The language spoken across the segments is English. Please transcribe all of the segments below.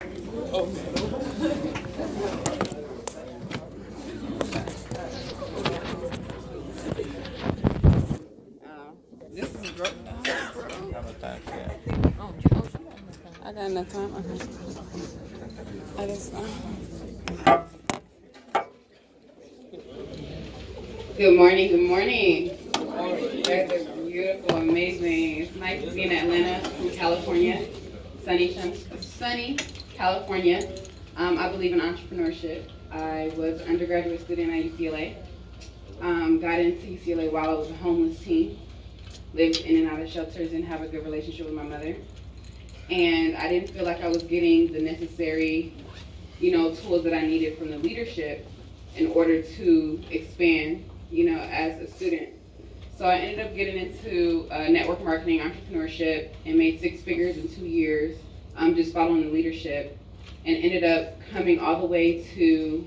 This is bro. I got enough time. I just. Good morning. Good morning. You guys are beautiful, amazing. It's nice to be in Atlanta, from California, sunny California. I believe in entrepreneurship. I was an undergraduate student at UCLA. Got into UCLA while I was a homeless teen. Lived in and out of shelters, didn't have a good relationship with my mother. And I didn't feel like I was getting the necessary, tools that I needed from the leadership in order to expand, as a student. So I ended up getting into network marketing, entrepreneurship, and made 6 figures in 2 years, just following the leadership, and ended up coming all the way to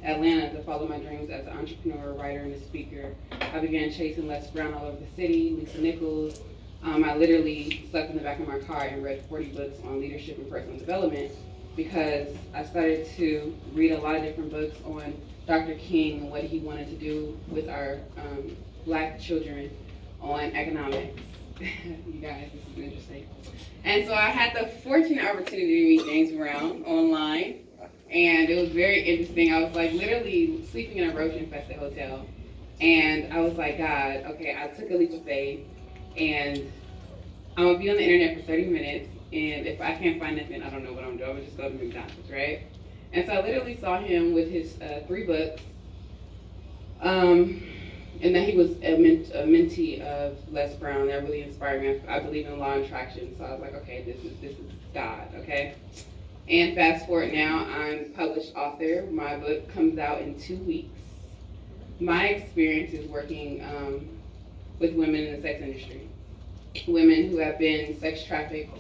Atlanta to follow my dreams as an entrepreneur, writer, and a speaker. I began chasing Les Brown all over the city, Lisa Nichols. I literally slept in the back of my car and read 40 books on leadership and personal development because I started to read a lot of different books on Dr. King and what he wanted to do with our Black children on economics. You guys, this is interesting. And so I had the fortunate opportunity to meet James Brown online. And it was very interesting. I was like literally sleeping in a roach-infested hotel. And I was like, God, okay, I took a leap of faith. And I'm going to be on the internet for 30 minutes. And if I can't find nothing, I don't know what I'm doing. I'm going to just go to McDonald's, right? And so I literally saw him with his 3 books. And that he was a mentee of Les Brown. That really inspired me. I believe in law and attraction. So I was like, okay, this is God, okay? And fast forward now, I'm a published author. My book comes out in 2 weeks. My experience is working with women in the sex industry. Women who have been sex trafficked,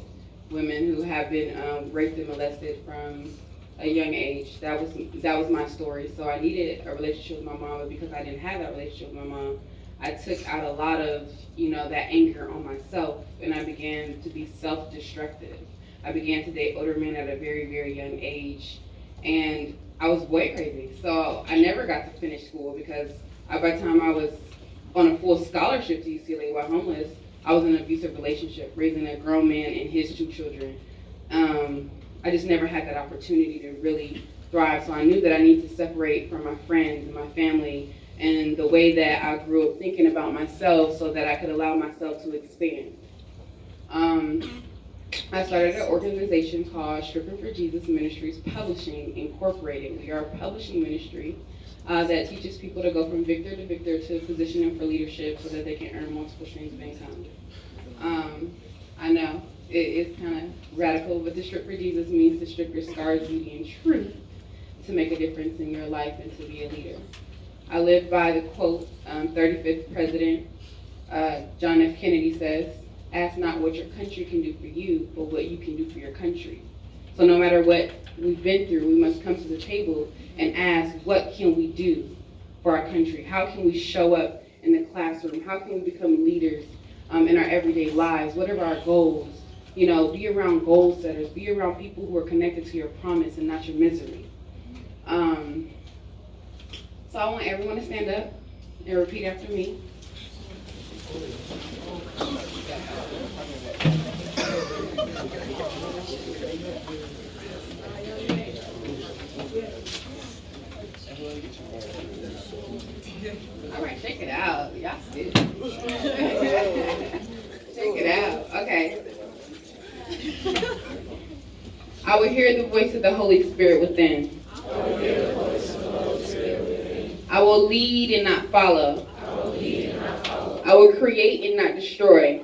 women who have been raped and molested from a young age. That was my story. So I needed a relationship with my mom, but because I didn't have that relationship with my mom, I took out a lot of, that anger on myself, and I began to be self-destructive. I began to date older men at a very, very young age, and I was boy crazy. So I never got to finish school because by the time I was on a full scholarship to UCLA while homeless, I was in an abusive relationship, raising a grown man and his 2 children. I just never had that opportunity to really thrive. So I knew that I needed to separate from my friends and my family and the way that I grew up thinking about myself so that I could allow myself to expand. I started an organization called Stripper Evangelist Publishing Incorporated. We are a publishing ministry that teaches people to go from victor to victor to positioning for leadership so that they can earn multiple streams of income. I know it's kind of radical, but the Stripper Jesus means to strip your scars, beauty, and truth to make a difference in your life and to be a leader. I live by the quote, 35th President John F. Kennedy says, "Ask not what your country can do for you, but what you can do for your country." So no matter what we've been through, we must come to the table and ask, what can we do for our country? How can we show up in the classroom? How can we become leaders in our everyday lives? What are our goals? Be around goal setters. Be around people who are connected to your promise and not your misery. So I want everyone to stand up and repeat after me. All right, check it out. Y'all sit. Check it out. Okay. I will hear the voice of the Holy Spirit within. I will lead and not follow. I will create and not destroy.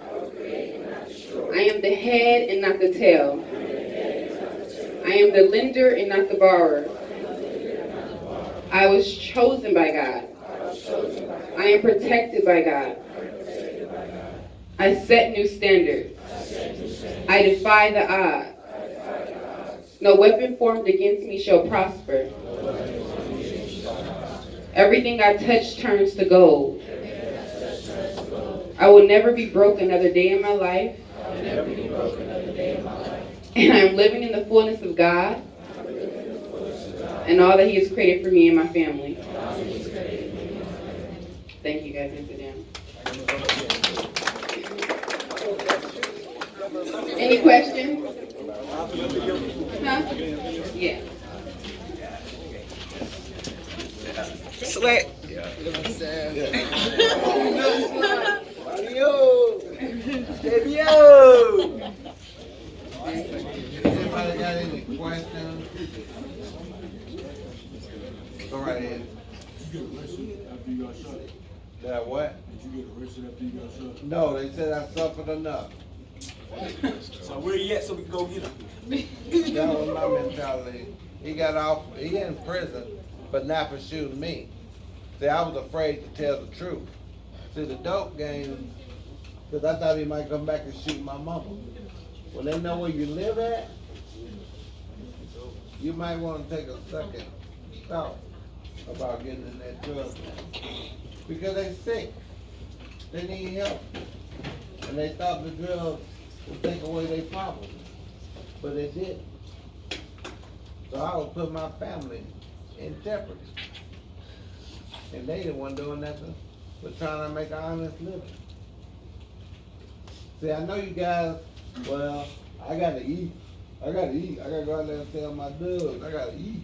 I am the head and not the tail. I am the lender and not the borrower. I was chosen by God. I am protected by God. I set new standards. I defy the odds. No weapon formed against me shall prosper. Everything I touch turns to gold. I will never be broke another day in my life. and I am living in the fullness of God and all that He has created for me and my family. Thank you, guys. Sit down. Any questions? Huh? Yeah. Sweat. Anybody got any questions? Go right ahead. Did you get arrested after you got shot? That what? Did you get arrested after you got shot? No, they said I suffered enough. So where you at so we can go get him? That was my mentality. He got off, he in prison, but not for shooting me. See, I was afraid to tell the truth. See, the dope game, because I thought he might come back and shoot my mama. When they know where you live at, you might want to take a second thought about getting in that drug game. Because they sick. They need help. And they thought the drugs would take away their problems. But it didn't. So I would put my family in jeopardy. And they didn't want doing nothing but trying to make an honest living. See, I know you guys, well, I gotta eat. I gotta go out there and sell my drugs. I gotta eat.